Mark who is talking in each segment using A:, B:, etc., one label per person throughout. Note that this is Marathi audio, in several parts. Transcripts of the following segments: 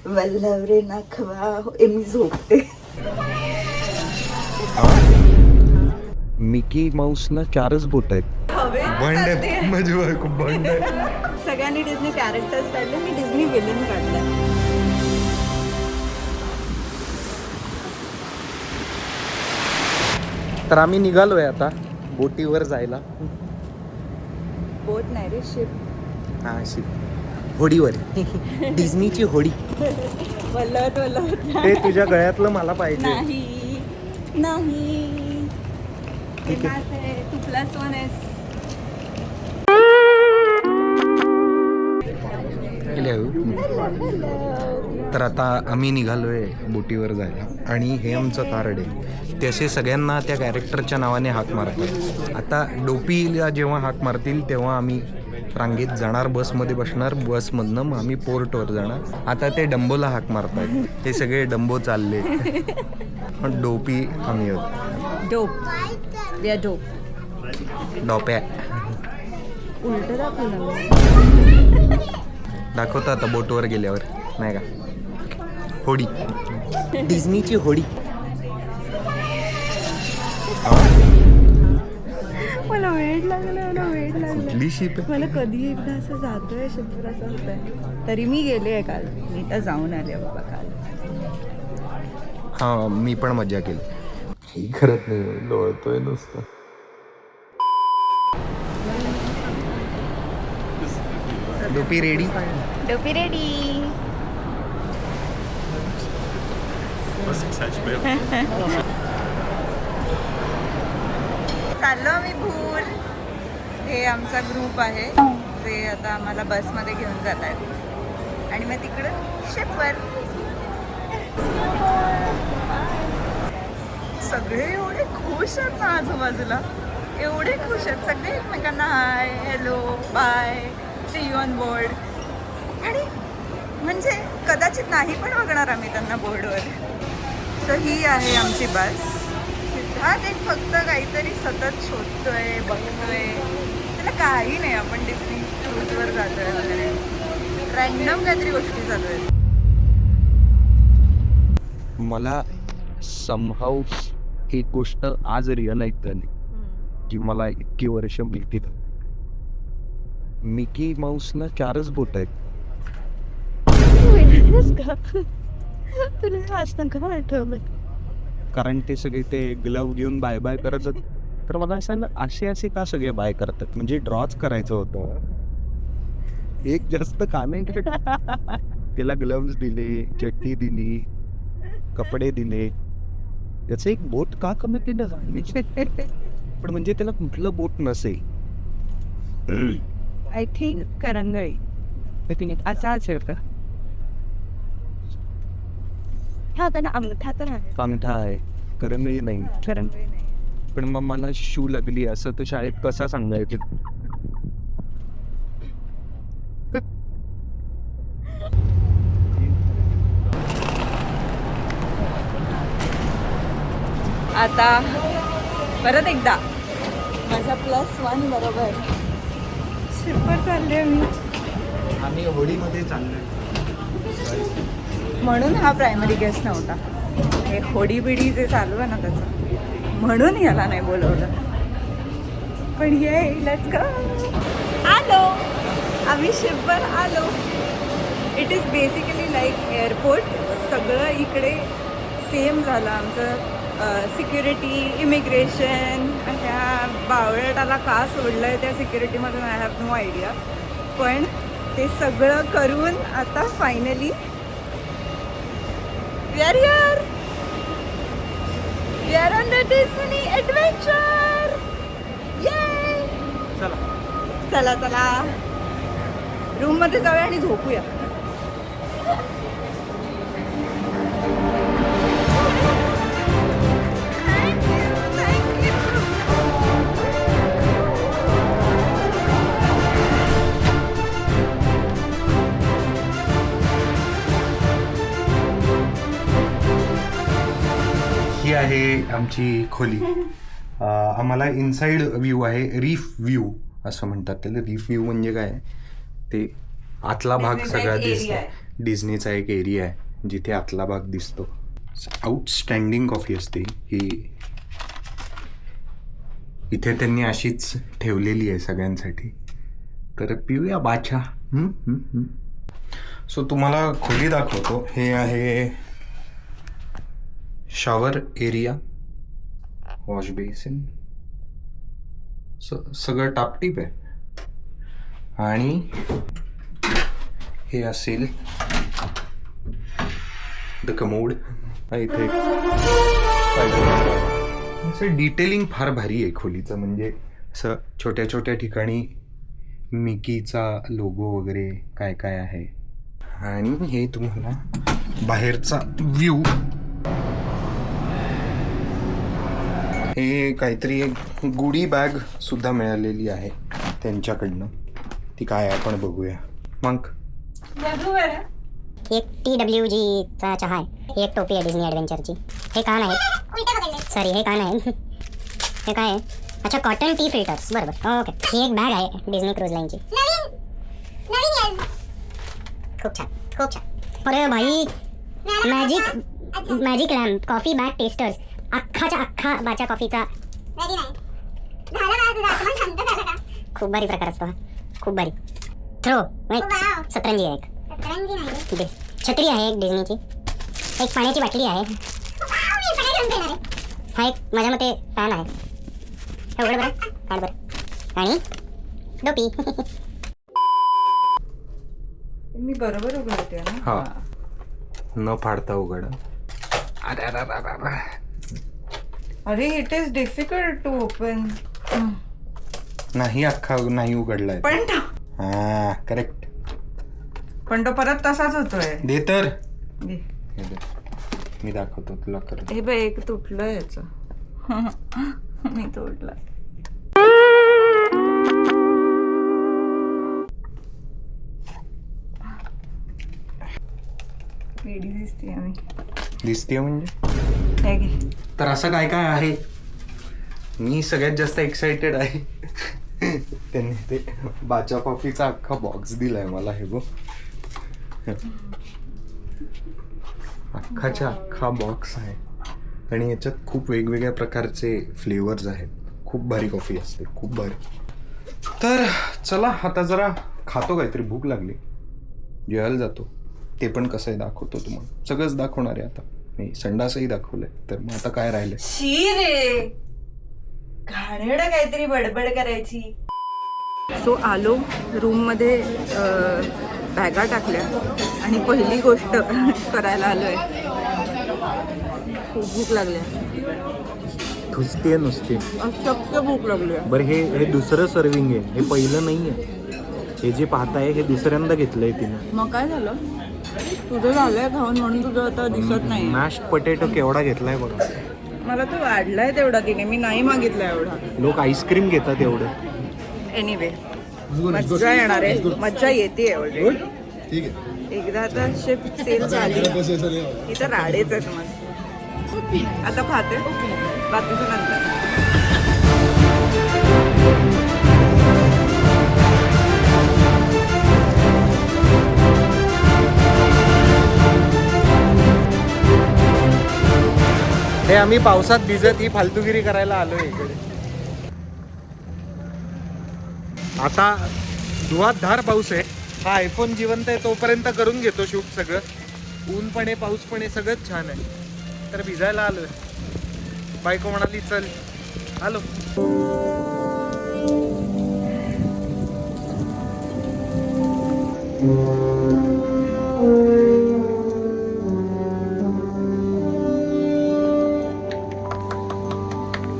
A: वल्लवरे नखवा मी झोपते.
B: मिकी माऊसला 4च बोट आहेत.
A: सगळ्यांनी डिझनी कॅरेक्टर्स काढले, मी डिझनी विलन काढले.
B: तर आम्ही निघालोय आता बोटीवर जायला.
A: बोट नाही रे, शिप.
B: हा शिप, होडीवर. डिझनीची होडी.
A: वल्लवत
B: ते तुझ्या गळ्यातलं मला पाहिजे.
A: नाही नाही,
B: ठीक आहे.
A: तू +1 आहेस.
B: तर आता आम्ही निघालोय बोटीवर जायला आणि हे आमचं कार्ड आहे. ते असे सगळ्यांना त्या कॅरेक्टरच्या नावाने हाक मारतात. आता डोपीला जेव्हा हाक मारतील तेव्हा आम्ही रांगेत जाणार, बसमध्ये बसणार, बसमधनं मग आम्ही पोर्टवर जाणार. आता ते डंबोला हाक मारतात. हे सगळे डंबो चालले, पण डोपी आम्ही आहोत.
A: डोप. We are dope.
B: डोप्या
A: उलट दाखवलं.
B: दाखवतं आता बोटवर गेल्यावर, नाही का? होडी, डिझनीची होडी.
A: मला वेळ लागला.
B: कुठली शिप आहे?
A: मला कधी एकदा असं जातोय शिपवर असं होतंय. तरी मी गेले काल, मी तर जाऊन आले बाबा काल.
B: हा, मी पण मजा केली. करत नाही, लोळतोय नुसतं. Dopey ready.
A: Dopey ready. चाललो आम्ही भूल. हे आमचा ग्रुप आहे, ते आता आम्हाला बसमध्ये घेऊन जात आहेत आणि मग तिकडं शिपवर. सगळे एवढे खुश आहेत ना आजूबाजूला, एवढे खुश आहेत सगळे एकमेकांना hi, hello, bye, see you on board. आणि म्हणजे कदाचित नाही पण बघणार आम्ही त्यांना बोर्डवर. तर ही आहे आमची बस. सिद्धार्थ एक फक्त काहीतरी सतत शोधतोय, बघतोय. त्याला काही नाही, आपण डिस्नी क्रूजवर जातोय वगैरे, रॅन्डम काहीतरी गोष्टी चालू आहेत.
B: मला समहाऊ एक गोष्ट आज रिअलाइज झाली की मला इतकी वर्ष माहिती नव्हती. मिकी माऊसला 4च बोट आहेत. कारण ते सगळे ते ग्लव घेऊन बाय बाय करत होते. तर मला असं असे का सगळे बाय करतात? म्हणजे ड्रॉच करायचं होतं. एक जास्त कामेंट त्याला ग्लव्स दिले, चड्डी दिली, कपडे दिले. त्याचं एक बोट का कमी केलं? पण म्हणजे त्याला कुठलं बोट नसेल.
A: आय थिंक करंगळी असं असेल का? हा त्यांना अंगठा तर आहे.
B: अंगठा आहे, करंगळी नाही.
A: करंगळी नाही.
B: पण मग मला शू लागली असं तर शाळेत कसा सांगायचं?
A: आता परत एकदा माझा +1 बरोबर. शिपवर चालले मी.
B: आम्ही होडीमध्ये चाललोय.
A: म्हणून हा प्रायमरी गेस्ट नव्हता. हे होडी बिडी जे चालू आहे ना त्याचं, म्हणून याला नाही बोलवलं. पण ये, लेट्स गो. आलो आम्ही शिपवर आलो. It is basically like airport. सगळं इकडे सेम झालं आमचं. Security, immigration. त्या बावळटाला का सोडलं आहे त्या सिक्युरिटीमधून आय हॅव नो आयडिया. पण ते सगळं करून आता finally we are here. We are on the Disney adventure. ये चला चला रूममध्ये जाऊया आणि झोपूया.
B: ही आहे आमची खोली. आम्हाला इनसाइड व्ह्यू आहे, रीफ व्ह्यू असं म्हणतात त्याला. रीफ व्ह्यू म्हणजे काय? ते आतला भाग सगळा दिसतो. डिझनीचा एक एरिया आहे जिथे आतला भाग दिसतो. आउटस्टँडिंग कॉफी असते ही. इथे त्यांनी अशीच ठेवलेली आहे सगळ्यांसाठी. तर पिऊया बाछा. सो तुम्हाला खोली दाखवतो. हे आहे शॉवर एरिया, वॉश बेसिन, सगळं टापटीप आहे. आणि हे असेल द कमोड. इथे असं डिटेलिंग फार भारी आहे खोलीचं. म्हणजे असं छोट्या छोट्या ठिकाणी मिकीचा लोगो वगैरे काय काय आहे. आणि हे तुम्हाला बाहेरचा व्ह्यू. हे काहीतरी एक गुडी बॅग सुद्धा मिळालेली आहे त्यांच्याकडनं. ती काय आहे आपण बघूया. मग
C: एक TWG चा चहा आहे. ही एक टोपी आहे डिझनी ॲडव्हेंचरची. हे कान आहे. सॉरी, हे कान आहे. हे काय आहे? अच्छा, कॉटन टी फिल्टर्स. बरोबर, ओके. ही एक बॅग आहे डिझनी क्रूज लाईनची. खूप छान, खूप छान. अरे भाई, magic lamp, coffee bag testers. अख्खाच्या अख्खा बाचा कॉफीचा. खूप भारी प्रकार असतो हा. खूप भारी. थ्रो, सतरंजी आहे एक. छत्री आहे एक डिझनीची. एक पाण्याची बाटली आहे. हा एक माझ्या मते फॅन आहे. हे उघड बरं, काढ बरं. आणि डोपी.
A: मी बरोबर उघडते ना.
B: हा, न फाडता उघड.
A: अरे it is difficult to open.
B: नाही, अख्खा नाही उघडलाय.
A: पण
B: हा, करेक्ट.
A: पण तो परत तसाच होतोय.
B: दे तर.
A: घे.
B: हे दे. मी दाखवतो तुला करत.
A: हे बघ, एक तुटलं याच. मी तोडलं. वेडी दिसते आम्ही.
B: दिसते म्हणजे
A: हे घे.
B: तर असं काय काय आहे. मी सगळ्यात जास्त एक्साइटेड आहे. त्यांनी ते बाचा कॉफीचा अख्खा बॉक्स दिलाय मला. हे बघ, अख्खाच्या अख्खा बॉक्स आहे. आणि याच्यात खूप वेगवेगळ्या प्रकारचे फ्लेवर्स आहेत. खूप भारी कॉफी असते, खूप भारी. तर चला आता जरा खातो, काहीतरी भूक लागली. जेवायला जातो. ते पण कसं आहे दाखवतो तुम्हाला. सगळंच दाखवणार आहे आता. मी संडासही दाखवलंय. तर मग आता काय राहिलंय.
A: शी रे, घाणेरडं काहीतरी बडबड करायची. सो आलो रूम मध्ये, बॅगा टाकल्या आणि पहिली गोष्ट करायला आलोय. खूप भूक लागल्या.
B: ठुसते नुसते.
A: अशक्य भूक लागली.
B: बरं, हे दुसरं सर्विंग आहे. हे पहिलं नाही आहे. हे जे पाहताय हे दुसऱ्यांदा घेतलंय तिने.
A: मग काय झालं? तुझं झालंय खाऊन म्हणून तुझं आता दिसत नाही.
B: मॅश्ड पोटॅटो केवढा घेतलाय बघा.
A: मला तो वाढलाय तेवढा तिने. मी नाही मागितला एवढा.
B: लोक आईस्क्रीम घेतात एवढं.
A: एनिवे, मज्जा येणार आहे. मज्जा येते ऑलरेडी. एकदा आता शिफ्ट सेल झाली इथं राडेच आहेत मग. आता खाते, बाकीचं नंतर.
B: हे आम्ही पावसात भिजत ही फालतूगिरी करायला आलोय इकडे. आता धुवाधार पाऊस आहे. हा आयफोन जिवंत आहे तोपर्यंत करून घेतो शूट सगळं. ऊन पण आहे, पाऊस पण आहे, सगळंच छान आहे. तर भिजायला आलोय. बायको म्हणाली चल, आलो.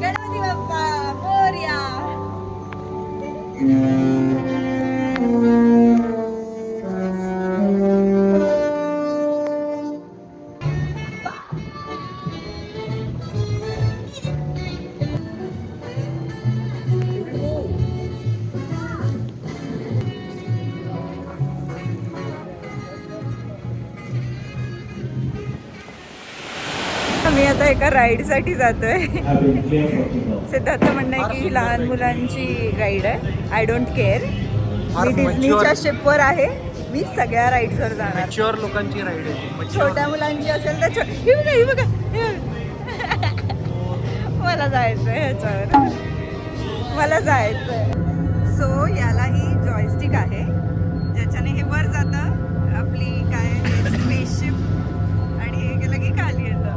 A: गणपती बाप्पा मोरया. मी आता एका राईडसाठी जातोय. सिद्धार्थ म्हणणं आहे की लहान मुलांची राईड आहे. I don't care. मी डिझनीच्या शिपवर आहे. मी सगळ्या राईड्सवर जाणार.
B: मॅच्युअर लोकांची राईड आहे.
A: छोट्या मुलांची असेल तर हे बघा, हे बघा, हे बघा. मला जायचंय ह्याच्यावर, मला जायचंय. सो यालाही जॉयस्टिक आहे ज्याच्याने हे वर जातं, आपली काय स्पेसशिप, आणि हे केलं की खाली येतं.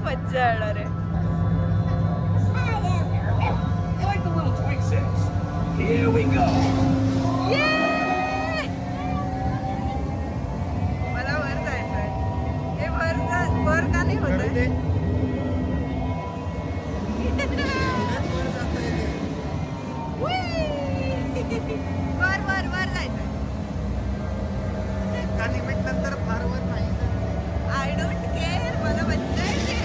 A: मज्जा येणार आहे.
D: Here we go.
A: मला वर जायचंय. हे वर का नाही होत आहे? वर वर वर जायचंय.
B: लिमिट नंतर फार वर नाही.
A: आय डोंट केअर, मला मज्जा येते.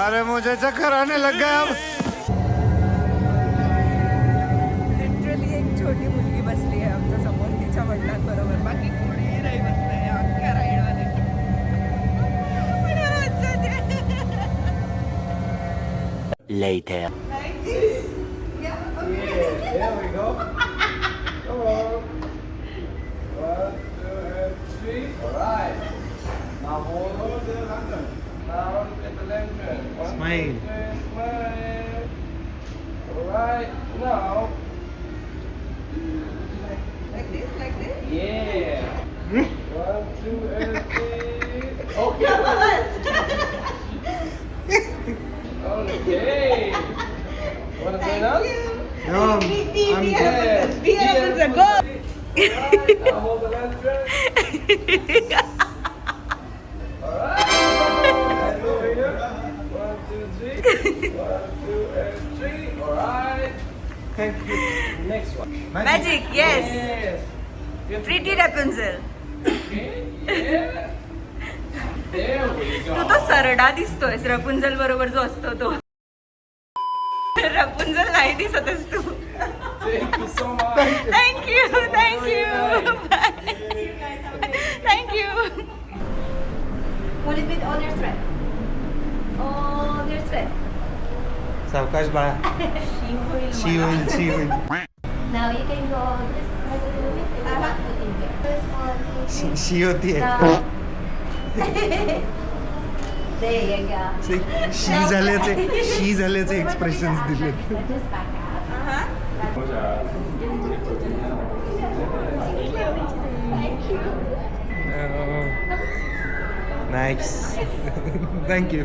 B: अरे मुझे चक्कर आने लग गया अब.
A: लिटरली एक छोटी मुलगी बसली आहे आमच्या समोर, तिच्या वडिलांबरोबर. बाकी कोणीही नाही बसलंय अख्ख्या राईडमध्ये. मला मज्जा येते.
D: Later.
E: There we go. Come on. 1, 2, and 3. All right. Now hold on to the lantern. Now look at the lantern. 1,
B: Smile.
E: 2, 3, smile. All right. Now.
A: Like this?
E: Yeah. 1, 2, and 3. Okay. Okay. Wanna join us? Yes.
A: Be a go.
E: Alright, now hold the lantern. Alright. And over here. 1, 2, 3. 1, 2, and 3. Alright. Thank you. Next one.
A: Magic, yes.
E: Yes.
A: Pretty Rapunzel.
E: Okay. Yeah. There we
A: Tu
E: go.
A: तो सरडा दिसतोयस, रपुंजल बरोबर जो असतो तो. रपुंजल नाही दिसतस तू.
E: Thank you so much.
A: Thank you thank you thank you.
F: Hold it with all your strength. All your strength.
B: सावकाश बाळा. शी होईल.
F: Now you can go this side a little bit and back foot in here. First one, two, three.
B: शी होतीये.
F: Now. There you go.
B: शी झाल्याचे एक्सप्रेशन्स दिले.
F: Just back up.
B: Nice. Thank you.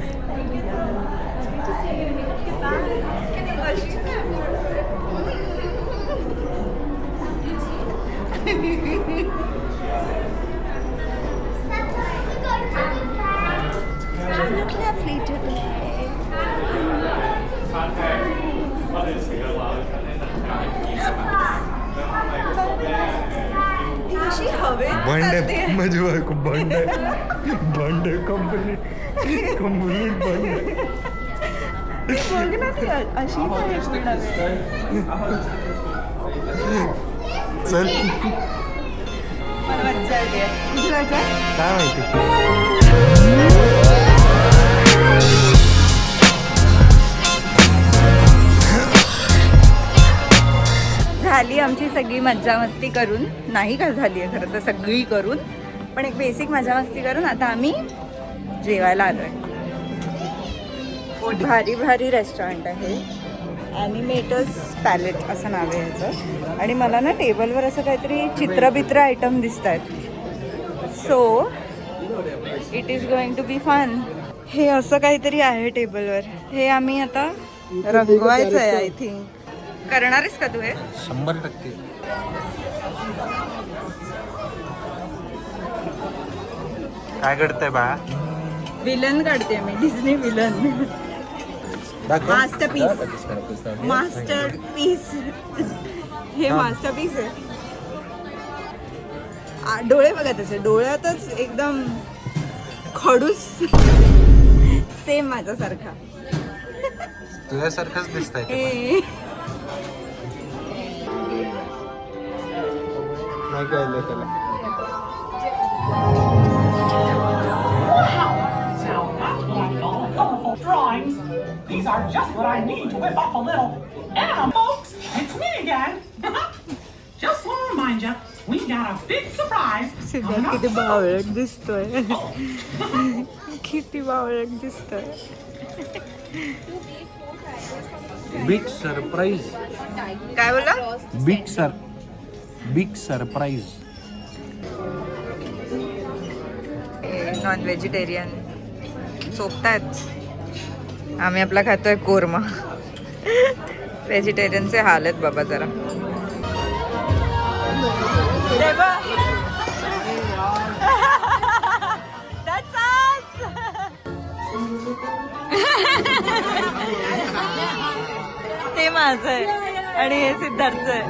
A: ती अशी हवेत
B: बंड
A: चालते.
B: माझी बायको बंड कंपनी बंड.
A: बघ ना ती अशी आहे पूर्ण वेळ.
B: चल
A: मला मज्जा येते. किती वाजता?
B: काय माहिती.
A: झाली आमची सगळी मज्जा मस्ती करून. नाही का झाली आहे खरं तर सगळी करून, पण एक बेसिक मजा मस्ती करून आता आम्ही जेवायला आलोय. भारी भारी रेस्टॉरंट आहे. ॲनिमेटर्स पॅलेट असं नाव आहे ह्याचं. आणि मला ना टेबलवर असं काहीतरी चित्रबित्र आयटम दिसत आहेत. So it is going to be fun. हे असं काहीतरी आहे टेबलवर. हे आम्ही आता रंगवायचं आहे. आय थिंक करणार आहेस का तू हे?
B: 100%. काय करताय बा?
A: विलन काढते मी, डिझनी विलन. मास्टरपीस. मास्टरपीस. हे मास्टरपीस आहे. डोळे बघा त्याचे, डोळ्यातच एकदम खडूस. सेम माझ्यासारखा.
B: तुझ्यासारखंच दिसतंय.
A: हे
B: नाही कळलं त्याला.
G: Drawings. These are just what I need to whip up a little anime, folks. It's me again. Just want to remind you, got a big surprise.
A: Siddharth किती बावळट दिसतोय. किती बावळट दिसतोय.
B: Big surprise.
A: काय बोला?
B: Big surprise.
A: नॉन व्हेजिटेरियन चोपतायत. आम्ही आपला खातोय कोरमा. व्हेजिटेरियनचे हाल आहेत बाबा जरा. ते माझं आहे आणि हे सिद्धार्थचं आहे.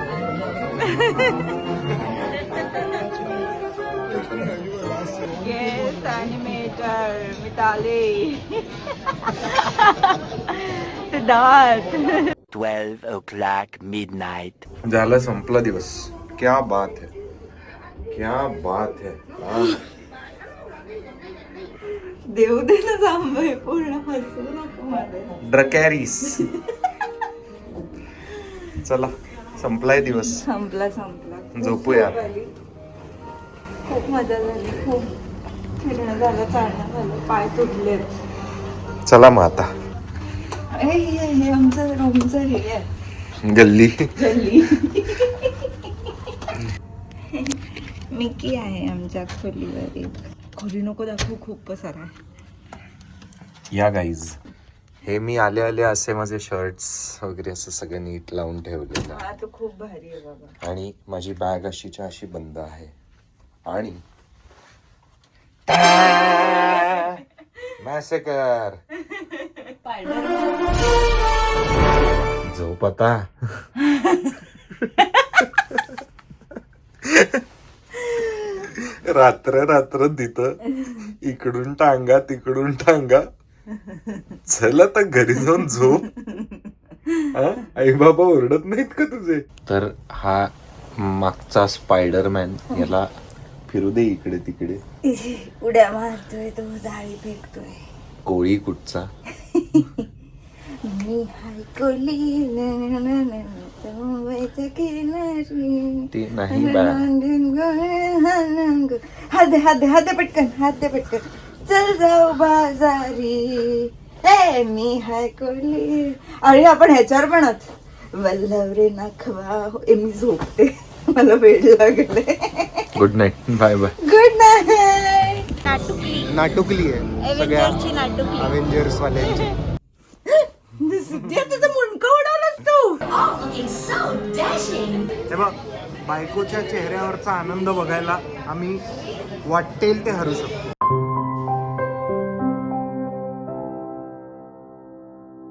A: Yes animator Mitali. Siddharth.
D: 12 o'clock midnight.
B: झालं, संपला दिवस. क्या बात है, क्या बात है.
A: देऊ दे ना जांभई पूर्ण हसू नको मध्ये.
B: ड्रकॅरीस. चला, संपलाय दिवस.
A: संपला.
B: झोपूया.
A: खूप मजा झाली. खूप फिरणं झालं, चालणं झालं, पाय तुटलेत.
B: चला मग आता
A: हे आमचं रूमचं हे आहे,
B: गल्ली.
A: गल्ली. मिकी आहे आमच्या खोलीवर. एक खोली नको दाखवू, खूप पसारा आहे.
B: या गाईज, हे मी आले असे माझे शर्ट्स वगैरे असं सगळं नीट लावून ठेवलेलं.
A: हा तो खूप भारी आहे बाबा.
B: आणि माझी बॅग अशीच्या अशी बंद आहे. आणि मॅसेकर झोप आता. रात्र तिथं इकडून टांगा तिकडून टांगा. चल आता घरी जाऊन झोप. आई बाबा ओरडत नाहीत का तुझे? तर हा मागचा स्पायडरमॅन, याला फिरू दे इकडे तिकडे.
A: उड्या मारतोय तो, जाळी फेकतोय.
B: कोळी कुठचा?
A: मी हाय कोली मुंबईच्या किनारी.
B: ते नाही बा.
A: हात दे पटकन. चल जाऊ बाजारी. मी हाय कोली. अरे आपण ह्याच्यावर म्हणत वल्लवरे नखवा. मी झोपते, मला वेळ लागले.
B: Good night, bye bye.
A: Good night.
B: नाटुकली आहे सगळ्या अवेंजर्स वाल्यांची.
A: तुझं मुंडकं उडवलंस तू.
B: हे बघ, बायकोच्या चेहऱ्यावरचा आनंद बघायला आम्ही वाटेल ते हरू शकतो.